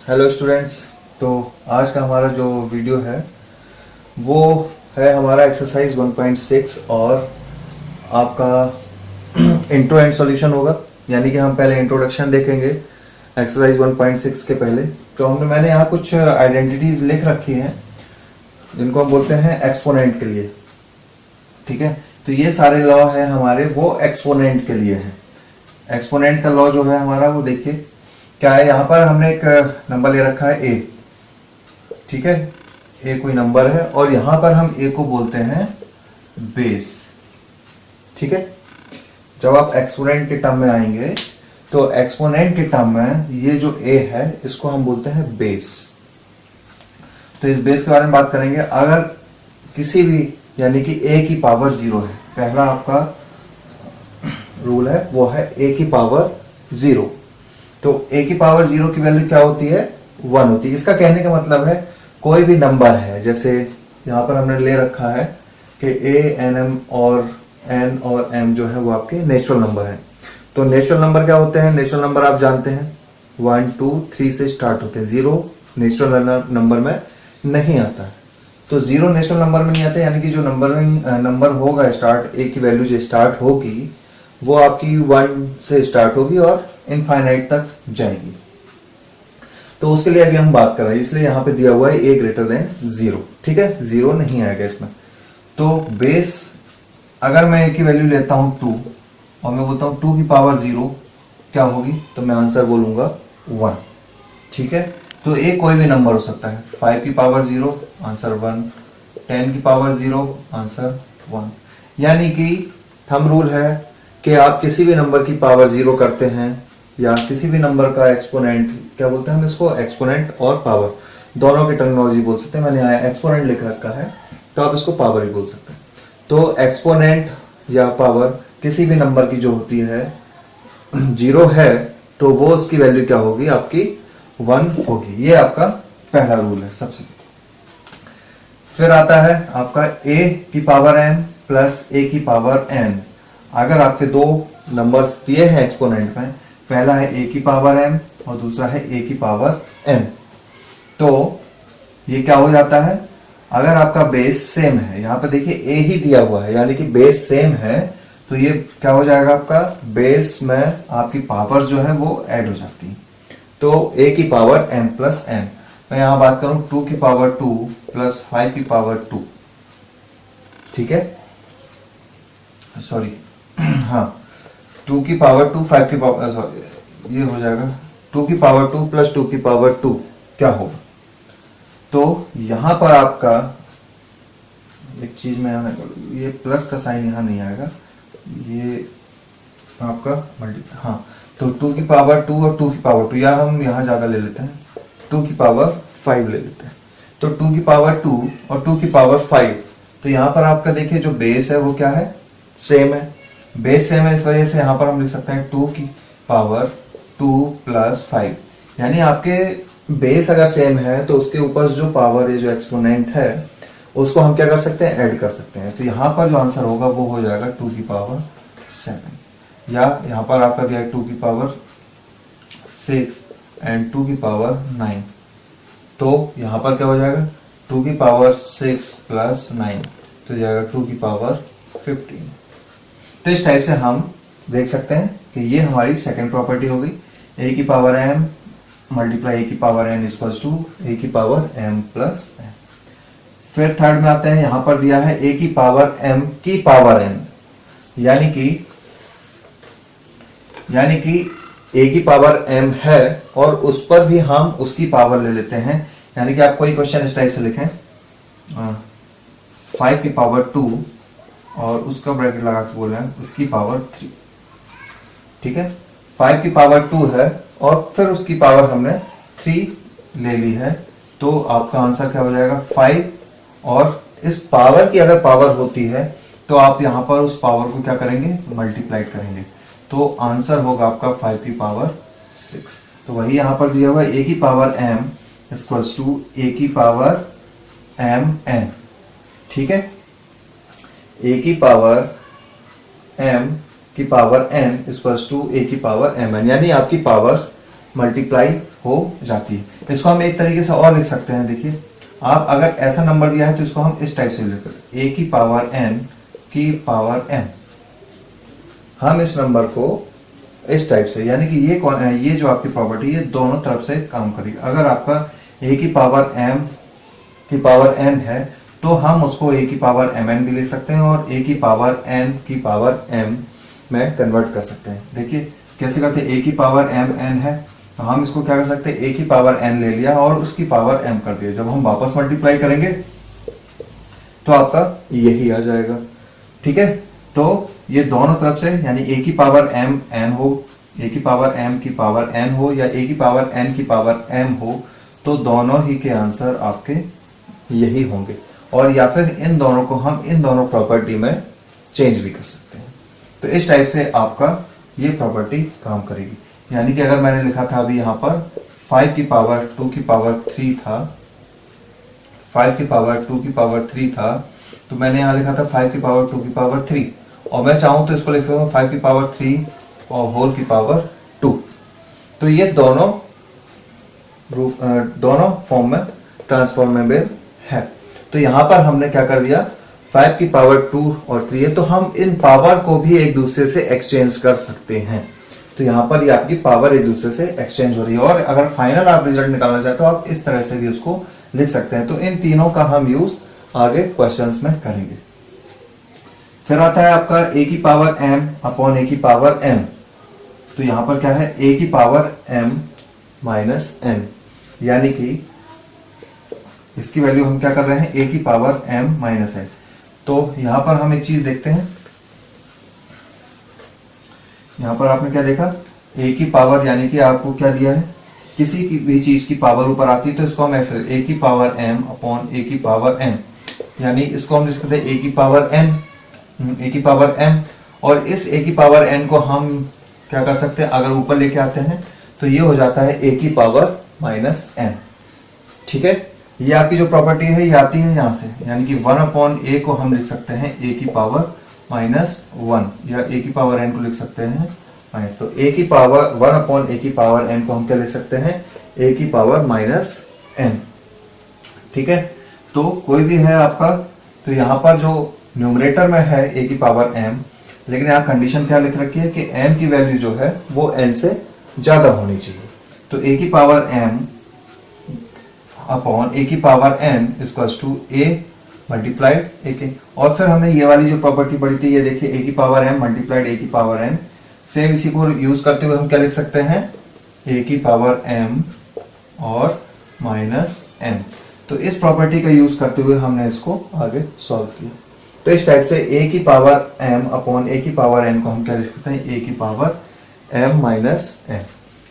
Hello students. तो आज का हमारा जो वीडियो है वो है हमारा एक्सरसाइज 1.6 और आपका इंट्रो एंड सॉल्यूशन होगा। यानी कि हम पहले इंट्रोडक्शन देखेंगे एक्सरसाइज 1.6 के पहले। तो मैंने यहाँ कुछ आइडेंटिटीज लिख रखी हैं जिनको हम बोलते हैं एक्सपोनेंट के लिए। ठीक है, तो ये सारे लॉ है हमारे वो एक्सपोनेंट के लिए हैं। एक्सपोनेंट का लॉ जो है हमारा वो देखिए क्या है। यहाँ पर हमने एक नंबर ले रखा है ए, ठीक है, ए कोई नंबर है और यहाँ पर हम ए को बोलते हैं बेस। ठीक है, जब आप एक्सपोनेंट के टर्म में आएंगे तो एक्सपोनेंट के टर्म में ये जो ए है इसको हम बोलते हैं बेस। तो इस बेस के बारे में बात करेंगे। अगर किसी भी यानी कि ए की पावर 0 है, पहला आपका रूल है वो है ए की पावर 0। तो ए की पावर 0 की वैल्यू क्या होती है? 1 होती है। इसका कहने का मतलब है कोई भी नंबर है, जैसे यहाँ पर हमने ले रखा है कि ए एन एम और एन और एम जो है वो आपके नेचुरल नंबर हैं। तो नेचुरल नंबर क्या होते हैं? नेचुरल नंबर आप जानते हैं 1 2 3 से स्टार्ट होते हैं। 0 नेचुरल नंबर में नहीं आता है। तो 0 नेचुरल नंबर में नहीं आता, यानी कि जो नंबर होगा स्टार्ट, ए की वैल्यू जो स्टार्ट होगी वो आपकी 1 से स्टार्ट होगी और इनफाइनाइट तक जाएगी। तो उसके लिए अभी हम बात कर रहे हैं, इसलिए यहाँ पे दिया हुआ है ए ग्रेटर देन 0। ठीक है, 0 नहीं आएगा इसमें। तो बेस अगर मैं ए की वैल्यू लेता हूं 2 और मैं बोलता हूं 2 की पावर 0 क्या होगी, तो मैं आंसर बोलूंगा 1। ठीक है, तो ए कोई भी नंबर हो सकता है। 5 की पावर 0 आंसर 1, 10 की पावर 0 आंसर 1। यानी कि थंब रूल है कि आप किसी भी नंबर की पावर 0 करते हैं या किसी भी नंबर का एक्सपोनेंट, क्या बोलते हैं हम इसको, एक्सपोनेंट और पावर दोनों की टर्मिनोलॉजी बोल सकते हैं। मैंने यहाँ एक्सपोनेंट लिख रखा है तो आप इसको पावर ही बोल सकते हैं। तो एक्सपोनेंट या पावर किसी भी नंबर की जो होती है 0 है तो वो उसकी वैल्यू क्या होगी, आपकी 1 होगी। ये आपका पहला रूल है सबसे। फिर आता है आपका a की पावर m प्लस a की पावर n। अगर आपके दो नंबर्स दिए हैं एक्सपोनेंट में, पहला है a की पावर m और दूसरा है a की पावर n, तो ये क्या हो जाता है? अगर आपका बेस सेम है, यहाँ पे देखिए a ही दिया हुआ है यानी कि बेस सेम है, तो ये क्या हो जाएगा आपका, बेस में आपकी पावर्स जो है वो ऐड हो जाती है। तो a की पावर m प्लस n। मैं यहाँ बात करूं 2 की पावर 2 प्लस 5 की पावर 2। ठीक है, सॉरी हाँ, 2 की पावर 2 5 की पावर, सॉरी ये हो जाएगा 2 की पावर 2 प्लस 2 की पावर 2 क्या होगा। तो यहां पर आपका एक चीज में यहाँ ये प्लस का साइन यहाँ नहीं आएगा, ये आपका मल्टीप्लाई, हाँ। तो 2 की पावर 2 और 2 की पावर 2 या हम यहाँ ज्यादा ले लेते हैं, 2 की पावर 5 ले लेते हैं। तो 2 की पावर 2 और 2 की पावर 5, तो यहाँ पर आपका देखिए जो बेस है वो क्या है, सेम है। बेस सेम है, इस वजह से यहाँ पर हम लिख सकते हैं 2 की पावर 2 प्लस 5। यानी आपके बेस अगर सेम है तो उसके ऊपर जो पावर है, जो एक्सपोनेंट है, उसको हम क्या कर सकते हैं, ऐड कर सकते हैं। तो यहाँ पर जो आंसर होगा वो हो जाएगा 2 की पावर 7, या यहाँ पर आपका दिया 2 की पावर 6 एंड 2 की पावर 9। तो यहाँ पर क्या हो जाएगा, 2 की पावर 6 प्लस 9 तो जाएगा 2 की पावर 15। तो इस टाइप से हम देख सकते हैं कि ये हमारी सेकंड प्रॉपर्टी हो गई, a की पावर m मल्टीप्लाई a की power n equals to a की पावर m प्लस n। फिर थर्ड में आते हैं, यहां पर दिया है a की पावर m की पावर n, यानी कि a की पावर m है और उस पर भी हम उसकी पावर ले लेते हैं। यानी कि आप कोई क्वेश्चन इस टाइप से लिखें 5 की पावर 2 और उसका ब्रैकेट लगा के बोल रहे हैं उसकी पावर 3। ठीक है, 5 की पावर 2 है और फिर उसकी पावर हमने 3 ले ली है, तो आपका आंसर क्या हो जाएगा 5। और इस पावर की अगर पावर होती है तो आप यहां पर उस पावर को क्या करेंगे, मल्टीप्लाई करेंगे, तो आंसर होगा आपका 5 की पावर 6। तो वही यहां पर दिया हुआ है a की power m equals to a की पावर m n। ठीक है, a की पावर m की power n equals to a की पावर mn, यानी आपकी पावर्स मल्टीप्लाई हो जाती है। इसको हम एक तरीके से और लिख सकते हैं, देखिए आप अगर ऐसा नंबर दिया है तो इसको हम इस टाइप से लिख सकते हैं, a की पावर n की पावर n। हम इस नंबर को इस टाइप से, यानी कि ये जो आपकी प्रॉपर्टी ये दोनों तरफ से काम करेगी। अगर आपका a की पावर m की पावर n है तो हम उसको a की पावर mn भी लिख सकते हैं और a की पावर n की पावर m में कन्वर्ट कर सकते हैं। देखिए कैसे करते हैं, a की पावर m n है तो हम इसको क्या कर सकते हैं, a की पावर n ले लिया और उसकी पावर m कर दिया। जब हम वापस मल्टीप्लाई करेंगे तो आपका यही आ जाएगा। ठीक है, तो ये दोनों तरफ से, यानी a की पावर m n हो, a की पावर m की पावर n हो या a की पावर n की पावर m हो, तो दोनों ही के आंसर आपके यही होंगे। और या फिर इन दोनों को हम इन दोनों प्रॉपर्टी में चेंज भी कर सकते हैं। तो इस टाइप से आपका ये प्रॉपर्टी काम करेगी। यानी कि अगर मैंने लिखा था अभी यहाँ पर 5 की पावर 2 की पावर 3 था, 5 की पावर 2 की पावर 3 था, तो मैंने यहाँ लिखा था 5 की पावर 2 की पावर 3, और मैं चाहूँ तो इसको लिख सकता हूँ 5 की पावर 3 और होल की पावर 2। तो ये दोनों फॉर्म में ट्रांसफॉर्मेबल है। तो यहाँ पर हमने क्या कर दिया, 5 की पावर 2 और 3 है तो हम इन पावर को भी एक दूसरे से एक्सचेंज कर सकते हैं। तो यहाँ पर ये आपकी पावर एक दूसरे से एक्सचेंज हो रही है। और अगर फाइनल आप रिजल्ट निकालना चाहते हो आप इस तरह से भी उसको लिख सकते हैं। तो इन तीनों का हम यूज आगे क्वेश्चंस में करेंगे। फिर आता है आपका a की पावर m अपॉन a की पावर n। तो यहाँ पर क्या है, a की पावर m माइनस n, यानी कि इसकी वैल्यू हम क्या कर रहे हैं, a की पावर m माइनस n। तो यहाँ पर हम एक चीज देखते हैं, यहाँ पर आपने क्या देखा, a की पावर, यानी कि आपको क्या दिया है, किसी की भी चीज की पावर ऊपर आती है तो इसको हम ऐसे a की पावर m अपॉन a की पावर n, यानी इसको हम लिख सकते हैं a की पावर n, a की पावर m। और इस a की पावर n को हम क्या कर सकते हैं, अगर ऊपर लेके आते हैं तो ये हो जाता है a की पावर माइनस n। ठीक है, ये आपकी जो प्रॉपर्टी है ये आती है यहाँ से, यानी कि 1 अपॉन a को हम लिख सकते हैं a की पावर माइनस 1, या a की पावर n को लिख सकते हैं माइनस। तो a की पावर 1 अपॉन a की पावर n को हम क्या लिख सकते हैं, a की पावर माइनस n। ठीक है, तो कोई भी है आपका, तो यहाँ पर जो न्यूमरेटर में है a की पावर m, लेकिन यहाँ कंडीशन क्या लिख रखी है कि m की वैल्यू जो है वो n से ज्यादा होनी चाहिए। तो a की पावर m अपॉन a की power n equals to a multiplied a के। और फिर हमने ये वाली जो प्रॉपर्टी पढ़ी थी, ये देखिए a की पावर m मल्टीप्लाइड a की पावर n, सेम इसी को यूज करते हुए हम क्या लिख सकते हैं, a की पावर m और माइनस n। तो इस प्रॉपर्टी का यूज करते हुए हमने इसको आगे सॉल्व किया। तो इस टाइप से a की पावर m अपॉन a की पावर n को हम क्या लिख सकते हैं, a की पावर m माइनस n।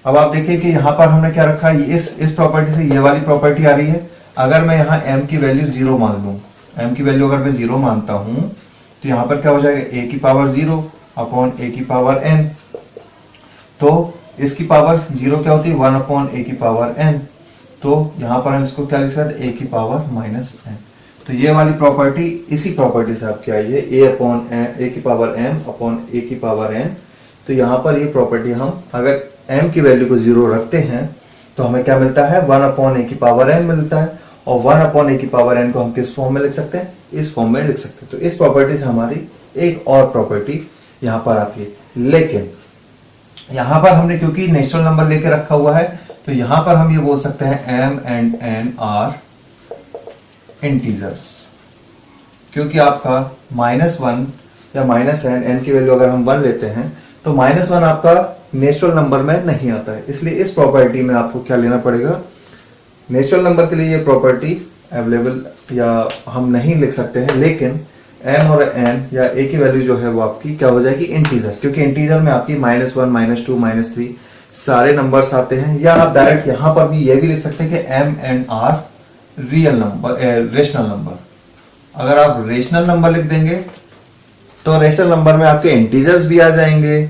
अब आप देखिए कि यहाँ पर हमने क्या रखा है, इस प्रॉपर्टी से ये वाली प्रॉपर्टी आ रही है। अगर मैं यहाँ m की वैल्यू 0 मान लूँ, m की वैल्यू अगर मैं 0 मानता हूँ तो यहाँ पर क्या हो जाएगा, a की पावर 0 अपॉन a की पावर n। तो इसकी पावर 0 क्या होती है, 1 अपॉन a की पावर n। तो यहाँ पर हम इसको क्या लिख सकते हैं, a की पावर माइनस n। तो ये वाली प्रॉपर्टी इसी प्रॉपर्टी से आपकी आई है, a अपॉन a की पावर m अपॉन a की पावर n। तो यहाँ पर ये प्रॉपर्टी हम अगर m की वैल्यू को 0 रखते हैं तो हमें क्या मिलता है, 1 अपॉन a की पावर n मिलता है। और 1 अपॉन a की पावर n को हम किस फॉर्म में लिख सकते हैं, इस फॉर्म में लिख सकते हैं। तो इस प्रॉपर्टी से हमारी एक और प्रॉपर्टी यहाँ पर आती है। लेकिन यहाँ पर हमने क्योंकि नेचुरल नंबर लेके रखा हुआ है तो यहाँ पर हम ये बोल सकते हैं m and n are integers, क्योंकि आपका -1 या -n की वैल्यू अगर हम 1 लेते हैं तो -1 आपका नेचुरल नंबर में नहीं आता है। इसलिए इस प्रॉपर्टी में आपको क्या लेना पड़ेगा, नेचुरल नंबर के लिए ये प्रॉपर्टी अवेलेबल या हम नहीं लिख सकते हैं, लेकिन m और n या a की वैल्यू जो है वो आपकी क्या हो जाएगी, इंटीजर, क्योंकि इंटीजर में आपकी -1 -2 -3 सारे नंबर्स आते हैं। या आप डायरेक्ट यहाँ पर भी ये भी लिख सकते हैं कि m and r real number, rational number. अगर आप रेशनल नंबर लिख देंगे तो रेशनल नंबर में आपके इंटीजर्स भी आ जाएंगे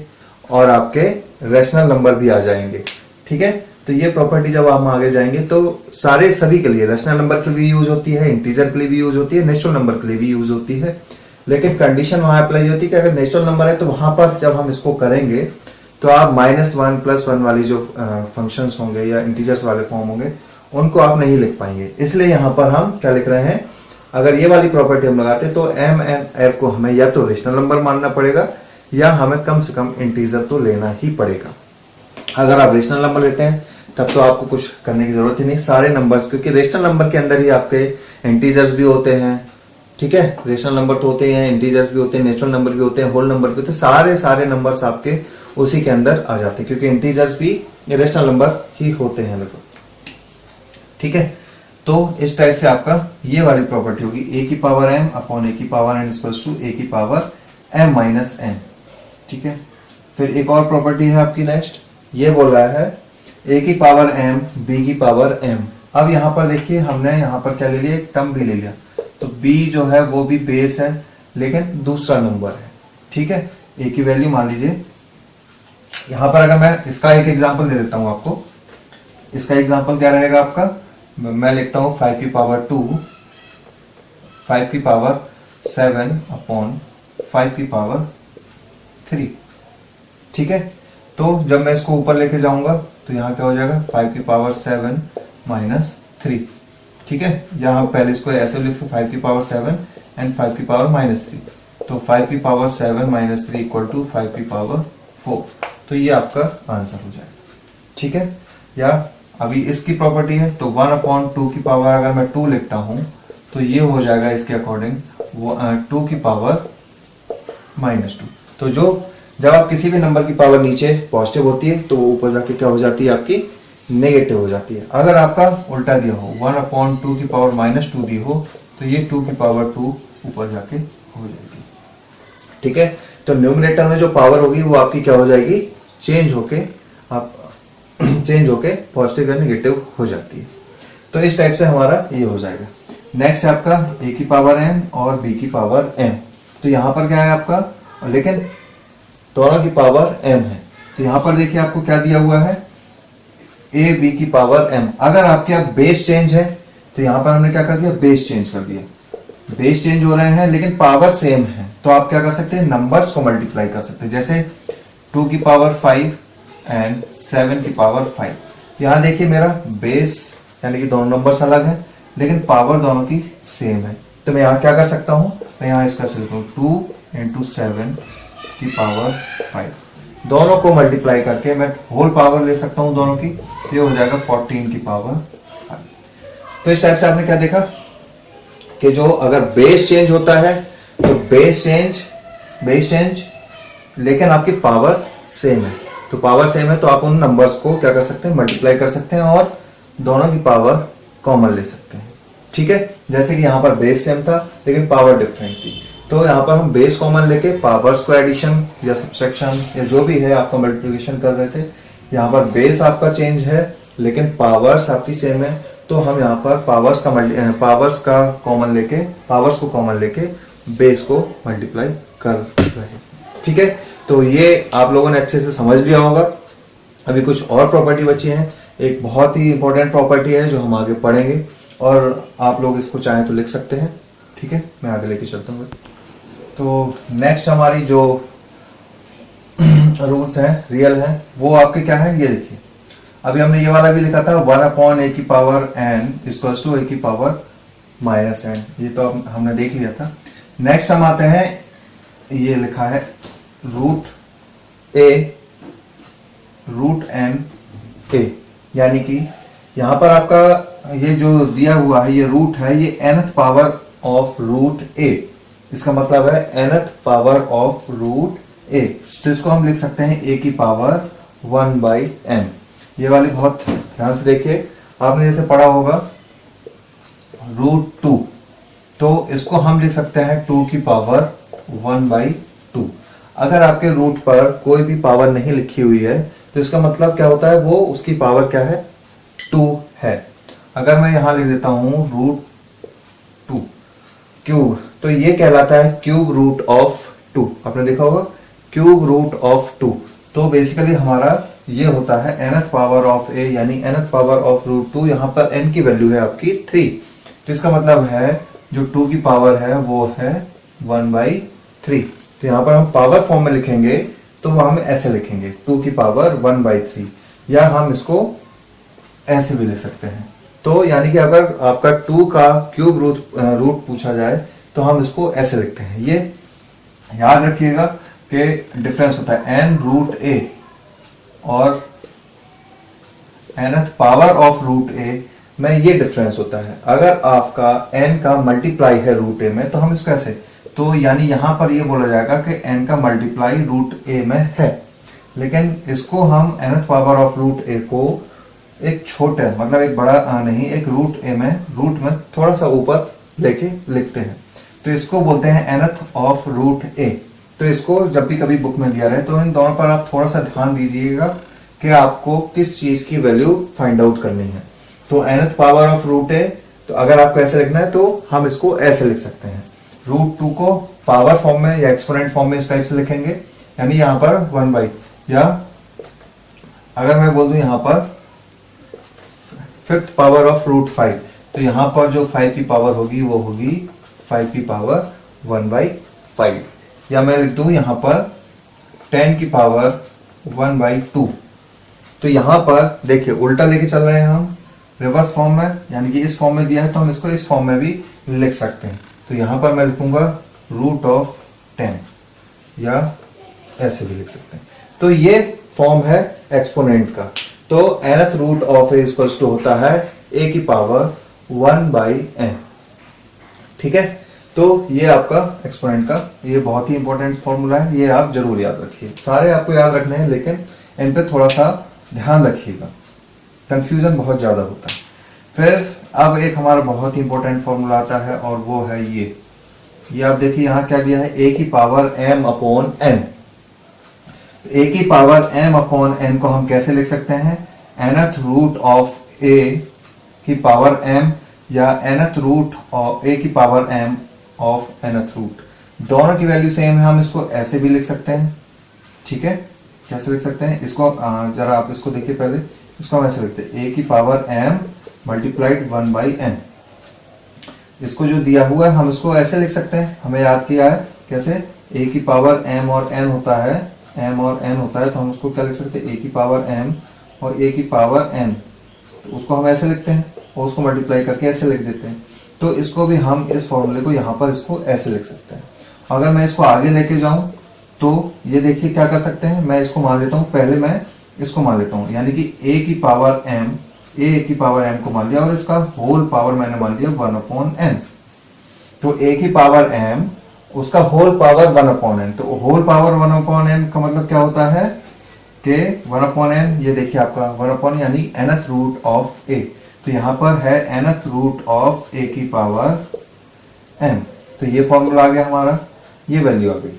और आपके रेशनल नंबर भी आ जाएंगे। ठीक है, तो ये प्रॉपर्टी जब हम आगे जाएंगे तो सारे सभी के लिए, रेशनल नंबर के लिए भी यूज होती है, इंटीजर के लिए भी यूज होती है, नेचुरल नंबर के लिए भी यूज होती है। लेकिन कंडीशन वहां अप्लाई होती है कि अगर नेचुरल नंबर है तो वहां पर जब हम इसको करेंगे तो आप -1 +1 वाली जो फंक्शंस होंगे या इंटीजर्स वाले फॉर्म होंगे उनको आप नहीं लिख पाएंगे। इसलिए यहाँ पर हम क्या लिख रहे हैं, अगर ये वाली प्रॉपर्टी हम लगाते तो m एंड n को हमें या तो रेशनल नंबर मानना पड़ेगा या हमें कम से कम इंटीजर तो लेना ही पड़ेगा। अगर आप रेशनल नंबर लेते हैं तब तो आपको कुछ करने की जरूरत ही नहीं, सारे नंबर्स, क्योंकि रेशनल नंबर के अंदर ही आपके इंटीजर्स भी होते हैं, ठीक है। रेशनल नंबर तो होते हैं, इंटीजर्स भी होते हैं, नेचुरल नंबर भी होते हैं, होल नंबर भी होते हैं, सारे नंबर्स आपके उसी के अंदर आ जाते हैं, क्योंकि इंटीजर्स भी रेशनल नंबर ही होते हैं लगभग, ठीक है। तो इस टाइप से आपका ये वाली प्रॉपर्टी होगी a की पावर m अपॉन a की power n equals to a की पावर m माइनस n, ठीक है। फिर एक और प्रॉपर्टी है आपकी नेक्स्ट, ये बोल रहा है a की पावर m b की पावर m। अब यहाँ पर देखिए हमने यहाँ पर क्या ले लिया, एक टर्म भी ले लिया, तो b जो है वो भी बेस है लेकिन दूसरा नंबर है, ठीक है। a की वैल्यू मान लीजिए, यहाँ पर अगर मैं इसका एक एग्जांपल दे देता हूँ आपको, इसका एग्जांपल क्या रहेगा आपका, मैं लिखता हूँ 5 की पावर 2, 5 की पावर 7 अपॉन 5 की पावर 3, ठीक है। तो जब मैं इसको ऊपर लेके जाऊंगा तो यहाँ क्या हो जाएगा, 5 की पावर 7 माइनस 3, ठीक है। यहाँ पहले इसको ऐसे लिख सकते 5 की पावर 7 एंड 5 की पावर माइनस 3, तो 5 की पावर 7 माइनस 3 इक्वल टू 5 की पावर 4, तो ये आपका आंसर हो जाएगा, ठीक है। या अभी इसकी प्रॉपर्टी है तो 1/2 की पावर अगर मैं 2 लिखता हूं तो ये हो जाएगा इसके अकॉर्डिंग 2 की पावर -2। तो जो जब आप किसी भी नंबर की पावर नीचे पॉजिटिव होती है तो वो ऊपर जाके क्या हो जाती है, आपकी नेगेटिव हो जाती है। अगर आपका उल्टा दिया हो 1/2 की पावर -2 दी हो तो ये 2 की पावर 2 ऊपर जाके हो जाएगी, ठीक है। तो न्यूमरेटर में जो पावर होगी वो आपकी क्या हो जाएगी, चेंज होके पॉजिटिव या नेगेटिव हो जाती है। तो इस टाइप से हमारा ये हो जाएगा। नेक्स्ट है आपका a की पावर n और b की पावर m। तो यहाँ पर क्या है आपका, लेकिन दोनों की पावर m है, तो यहाँ पर देखिए आपको क्या दिया हुआ है, a b की पावर m। अगर आपके यहाँ बेस चेंज है तो यहाँ पर हमने क्या कर दिया, बेस चेंज कर दिया, बेस चेंज हो रहे हैं लेकिन पावर सेम है, तो आप क्या कर सकते हैं, नंबर्स को मल्टीप्लाई कर सकते हैं। जैसे 2 की पावर 5 एंड 7 की पावर 5। यहाँ देखिए मेरा बेस यानी कि दोनों नंबर्स अलग हैं लेकिन पावर दोनों की सेम है, तो मैं यहाँ क्या कर सकता हूँ, मैं यहाँ इसका सिर्फ 2 × 7 की पावर 5, दोनों को मल्टीप्लाई करके मैं होल पावर ले सकता हूँ दोनों की, ये हो जाएगा 14 की पावर 5। तो इस टाइप से आपने क्या देखा कि जो अगर बेस चेंज होता है तो बेस चेंज लेकिन आपकी पावर सेम है, तो पावर सेम है तो आप उन नंबर्स को क्या कर सकते हैं, मल्टीप्लाई कर सकते हैं और दोनों की पावर कॉमन ले सकते हैं, ठीक है। जैसे कि यहाँ पर बेस सेम था लेकिन पावर डिफरेंट थी, तो यहाँ पर हम बेस कॉमन लेके पावर्स को एडिशन या सब्सट्रैक्शन या जो भी है आपका मल्टीप्लिकेशन कर रहे थे। यहाँ पर बेस आपका चेंज है लेकिन पावर्स आपकी सेम है, तो हम यहाँ पर पावर्स को कॉमन लेके बेस को मल्टीप्लाई कर रहे हैं, ठीक है। तो ये आप लोगों ने अच्छे से समझ लिया होगा। अभी कुछ और प्रॉपर्टी बची हैं, एक बहुत ही इंपॉर्टेंट प्रॉपर्टी है जो हम आगे पढ़ेंगे और आप लोग इसको चाहें तो लिख सकते हैं, ठीक है। मैं आगे लेके चलता हूँ। तो नेक्स्ट हमारी जो रूट्स हैं, रियल हैं, वो आपके क्या है, ये देखिए अभी हमने ये वाला भी लिखा था 1/a की power n equals to a की पावर -n, ये तो हमने देख लिया था। नेक्स्ट हम आते हैं, ये लिखा है √n(a), यानी कि यहाँ पर आपका ये जो दिया हुआ है ये रूट है, ये nth पावर ऑफ √a, इसका मतलब है nth पावर ऑफ √a। तो इसको हम लिख सकते हैं a की पावर 1/n। ये वाली बहुत ध्यान से देखिए, आपने जैसे पढ़ा होगा √2, तो इसको हम लिख सकते हैं 2 की पावर 1/2। अगर आपके रूट पर कोई भी पावर नहीं लिखी हुई है तो इसका मतलब क्या होता है, वो उसकी पावर क्या है, 2 है। अगर मैं यहां लिख देता हूं √2 क्यूब, तो ये कहलाता है क्यूब रूट ऑफ 2। आपने देखा होगा क्यूब रूट ऑफ 2। तो बेसिकली हमारा ये होता है nth पावर ऑफ a, यानी nth पावर ऑफ √2। यहाँ पर n की वैल्यू है आपकी 3, तो इसका मतलब है जो 2 की पावर है वो है 1/3। तो यहाँ पर हम पावर फॉर्म में लिखेंगे तो वो हम ऐसे लिखेंगे 2 की पावर 1/3, या हम इसको ऐसे भी लिख सकते हैं। तो यानी कि अगर आपका 2 का क्यूब रूट पूछा जाए तो हम इसको ऐसे लिखते हैं। ये याद रखिएगा कि डिफरेंस होता है n रूट a और nth power of root a में, ये डिफरेंस होता है। अगर आपका n का मल्टीप्लाई है रूट a में तो हम इसको ऐसे, तो यानी यहां पर ये बोला जाएगा कि n का मल्टीप्लाई रूट a में है, लेकिन इसको हम nth power of root a को एक छोटे, मतलब एक बड़ा नहीं, एक रूट में थोड़ा सा ऊपर लेके लिखते हैं, तो इसको बोलते हैं nth ऑफ रूट a। तो इसको जब भी कभी बुक में दिया रहे तो इन दोनों पर आप थोड़ा सा ध्यान दीजिएगा कि आपको किस चीज की वैल्यू फाइंड आउट करनी है। तो nth power of root a, तो अगर आपको ऐसे लिखना है तो हम इसको ऐसे लिख सकते हैं। रूट 2 को पावर फॉर्म में या एक्सपोनेंट फॉर्म में इस टाइप से लिखेंगे, यानी यहां पर 1/, या अगर मैं बोल दूं यहां पर 5th पावर ऑफ रूट 5, तो यहां पर जो 5 की पावर होगी वो होगी 5 की पावर 1/5, या मैं लिख दूं यहां पर 10 की पावर 1/2। तो यहां पर देखिए उल्टा लेके चल रहे हैं हम, रिवर्स फॉर्म में, यानी कि इस फॉर्म में दिया है तो हम इसको इस फॉर्म में भी लिख सकते हैं। तो यहां पर मैं लिखूंगा रूट ऑफ 10, या ऐसे भी लिख सकते हैं। तो ये फॉर्म है एक्सपोनेंट का। तो nth root of a equals to होता है a की पावर 1/n। ठीक है, तो ये आपका एक्सपोनेंट का ये बहुत ही इंपॉर्टेंट फॉर्मूला है, ये आप जरूर याद रखिए। सारे आपको याद रखने हैं, लेकिन इन पे थोड़ा सा ध्यान रखिएगा, कंफ्यूजन बहुत ज्यादा होता है। फिर अब एक हमारा बहुत ही इंपॉर्टेंट फॉर्मूला आता है, और वो है ये आप देखिए यहाँ क्या दिया है, a की power m upon n। a की पावर m अपॉन n को हम कैसे लिख सकते हैं, nth रूट ऑफ a की पावर m, या nth रूट ऑफ a की power m of nth root. दोनों की वैल्यू सेम है, हम इसको ऐसे भी लिख सकते हैं। ठीक है, कैसे लिख सकते हैं इसको, जरा आप इसको देखिए पहले, इसको हम ऐसे लिखते हैं a की पावर m मल्टीप्लाइड 1/n। इसको जो दिया हुआ है हम इसको ऐसे लिख सकते हैं, हमें याद किया है कैसे, a की पावर m और n होता है, तो हम उसको क्या लिख सकते हैं, a की पावर m और a की पावर n, तो उसको हम ऐसे लिखते हैं और उसको मल्टीप्लाई करके ऐसे लिख देते हैं। तो इसको भी हम इस फॉर्मूले को यहाँ पर इसको ऐसे लिख सकते हैं। अगर मैं इसको आगे लेके जाऊं तो ये देखिए क्या कर सकते हैं, मैं इसको मान लेता हूं, पहले मैं इसको मान लेता हूं, यानी कि a की पावर m को मान लिया, और इसका होल पावर मैंने मान लिया 1/n। तो a की पावर m, उसका होल पावर 1/n, तो होल पावर 1/n का मतलब क्या होता है कि 1/n, ये देखिए आपका 1/, यानी nth रूट ऑफ a। तो यहां पर है nth रूट ऑफ a की पावर m। तो ये फॉर्मूला आ गया हमारा, ये वैल्यू आ गई।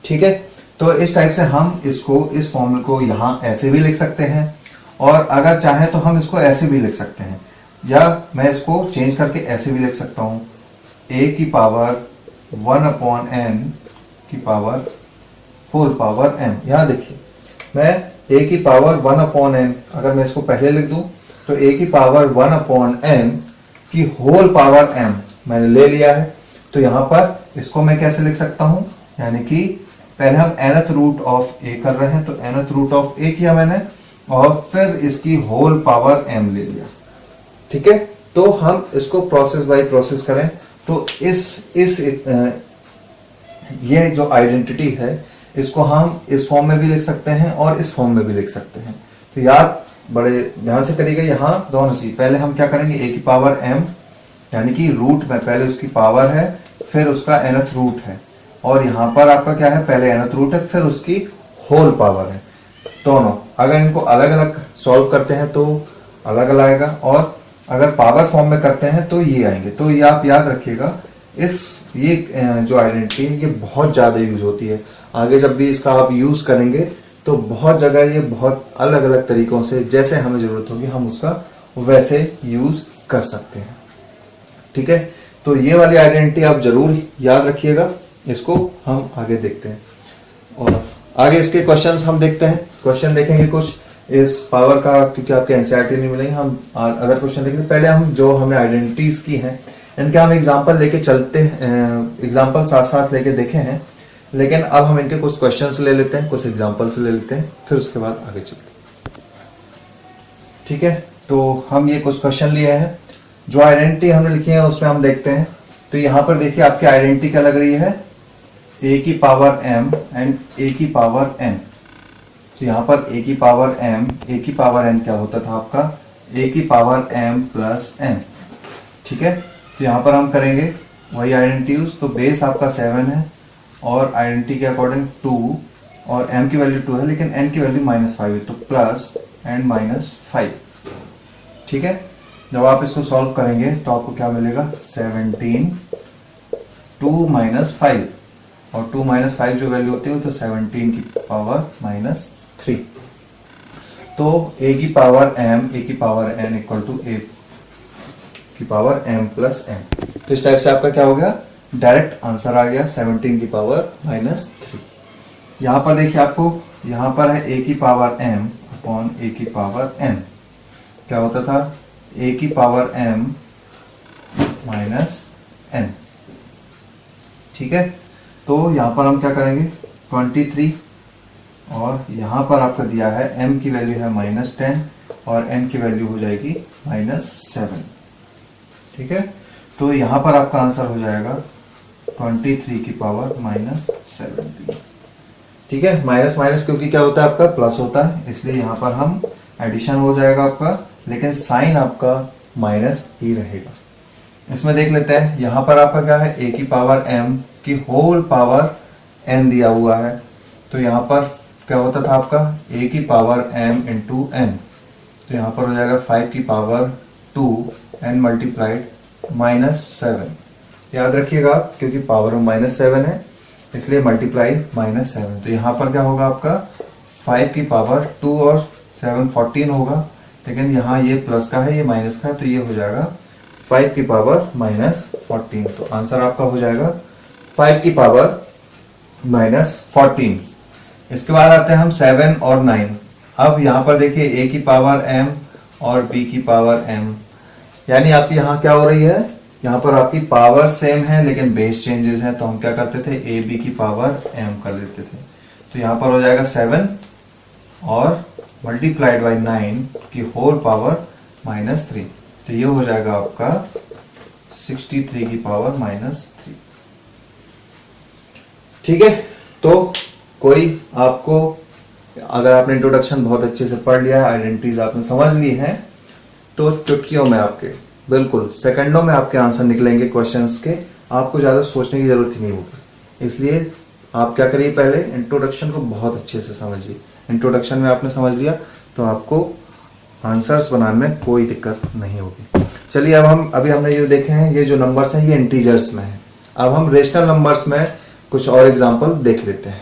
ठीक है, तो इस टाइप से हम इसको, इस फॉर्मूले को यहां ऐसे भी लिख सकते हैं, और अगर चाहे तो हम इसको ऐसे भी लिख सकते हैं, या मैं इसको चेंज करके ऐसे भी लिख सकता हूं, a की पावर 1/n की पावर होल पावर m। यहां देखिए मैं a की पावर 1/n, अगर मैं इसको पहले लिख दूं तो a की पावर 1/n की होल पावर m मैंने ले लिया है। तो यहां पर इसको मैं कैसे लिख सकता हूं, यानी कि पहले हम nth रूट ऑफ a कर रहे हैं, तो nth रूट ऑफ a किया मैंने, और फिर इसकी होल पावर m ले लिया। ठीक है, तो हम इसको प्रोसेस बाय प्रोसेस करें तो ये जो आइडेंटिटी है इसको हम इस फॉर्म में भी लिख सकते हैं और इस फॉर्म में भी लिख सकते हैं। तो याद बड़े ध्यान से करिएगा, यहाँ दोनों चीज, पहले हम क्या करेंगे, a की पावर m, यानी कि रूट में पहले उसकी पावर है, फिर उसका nth रूट है, और यहाँ पर आपका क्या है, पहले nth रूट है, फिर उसकी होल पावर है। दोनों अगर इनको अलग अलग सॉल्व करते हैं तो अलग अलग आएगा, और अगर पावर फॉर्म में करते हैं तो ये आएंगे। तो ये आप याद रखिएगा, ये जो आइडेंटिटी है ये बहुत ज्यादा यूज होती है। आगे जब भी इसका आप यूज करेंगे तो बहुत जगह ये बहुत अलग अलग तरीकों से, जैसे हमें जरूरत होगी हम उसका वैसे यूज कर सकते हैं। ठीक है, तो ये वाली आइडेंटिटी आप जरूर याद रखिएगा। इसको हम आगे देखते हैं, और आगे इसके क्वेश्चंस हम देखते हैं। क्वेश्चन देखेंगे कुछ इस पावर का, क्योंकि आपके एनसीईआरटी नहीं मिलेंगे, हम अदर क्वेश्चन देखेंगे। पहले हम जो हमने आइडेंटिटीज की हैं इनके हम एग्जांपल लेके चलते हैं, एग्जांपल साथ साथ लेके देखे हैं। लेकिन अब हम इनके कुछ क्वेश्चंस ले लेते हैं, कुछ एग्जांपल्स ले लेते हैं, फिर उसके बाद आगे चलते हैं। ठीक है, तो हम ये कुछ क्वेश्चन लिए हैं। जो आइडेंटिटी हमने लिखी है उसमें हम देखते हैं। तो यहाँ पर देखिए आपकी आइडेंटिटी क्या लग रही है, a की पावर m एंड a की पावर n। तो यहाँ पर a की पावर m, a की पावर n क्या होता था आपका, a की पावर m प्लस n। ठीक है, तो यहाँ पर हम करेंगे वही आइडेंटिटी यूज। तो बेस आपका 7 है और आइडेंटिटी के अकॉर्डिंग 2 और m की वैल्यू 2 है लेकिन n की वैल्यू -5 है, तो प्लस एंड -5। ठीक है, जब आप इसको सॉल्व करेंगे तो आपको क्या मिलेगा, 17 2 -5 और 2 -5 जो वैल्यू होती है तो 17 की पावर -3। तो a की पावर m, a की power n equal to a की पावर m प्लस n। तो इस टाइप से आपका क्या हो गया, डायरेक्ट आंसर आ गया 17 की पावर -3। यहाँ पर देखिए आपको, यहाँ पर है a की पावर m अपॉन a की पावर n। क्या होता था, a की पावर m माइनस n। ठीक है, तो यहाँ पर हम क्या करेंगे, 23 और यहाँ पर आपका दिया है m की वैल्यू है -10 और n की वैल्यू हो जाएगी -7। ठीक है, तो यहाँ पर आपका आंसर हो जाएगा 23 की पावर -17। ठीक है, माइनस माइनस क्योंकि क्या होता है आपका प्लस होता है, इसलिए यहाँ पर हम एडिशन हो जाएगा आपका, लेकिन साइन आपका माइनस ही रहेगा। इसमें देख लेते हैं, यहाँ पर आपका क्या है, a की पावर m की होल पावर n दिया हुआ है। तो यहाँ पर क्या होता था आपका, a की पावर m इंटू n। तो यहाँ पर हो जाएगा 5 की पावर 2 n मल्टीप्लाइड -7। याद रखिएगा क्योंकि पावर में -7 है इसलिए मल्टीप्लाई -7। तो यहाँ पर क्या होगा आपका, 5 की पावर 2 और 7 14 होगा, लेकिन यहाँ ये प्लस का है ये माइनस का है, तो ये हो जाएगा 5 की पावर -14। तो आंसर आपका हो जाएगा 5 की पावर -14। इसके बाद आते हैं हम 7 और 9। अब यहाँ पर देखिए a की पावर m और b की पावर m, यानी आपकी यहाँ क्या हो रही है, यहाँ पर आपकी पावर सेम है लेकिन बेस चेंजेस हैं। तो हम क्या करते थे, a b की पावर m कर देते थे। तो यहाँ पर हो जाएगा 7 और मल्टीप्लाइड बाई 9 की होल पावर -3। तो ये हो जाएगा आपका 63 की पावर -3। ठीक है, तो कोई आपको, अगर आपने इंट्रोडक्शन बहुत अच्छे से पढ़ लिया है, आइडेंटिटीज आपने समझ ली है, तो चुटकियों में आपके बिल्कुल सेकंडों में आपके आंसर निकलेंगे क्वेश्चंस के। आपको ज़्यादा सोचने की जरूरत ही नहीं होगी। इसलिए आप क्या करिए, पहले इंट्रोडक्शन को बहुत अच्छे से समझिए। इंट्रोडक्शन में आपने समझ लिया तो आपको आंसर्स बनाने में कोई दिक्कत नहीं होगी। चलिए अब अभी हमने ये देखे हैं, ये जो नंबर्स हैं ये इंटीजर्स में है। अब हम रेशनल नंबर्स में कुछ और एग्जाम्पल देख लेते हैं।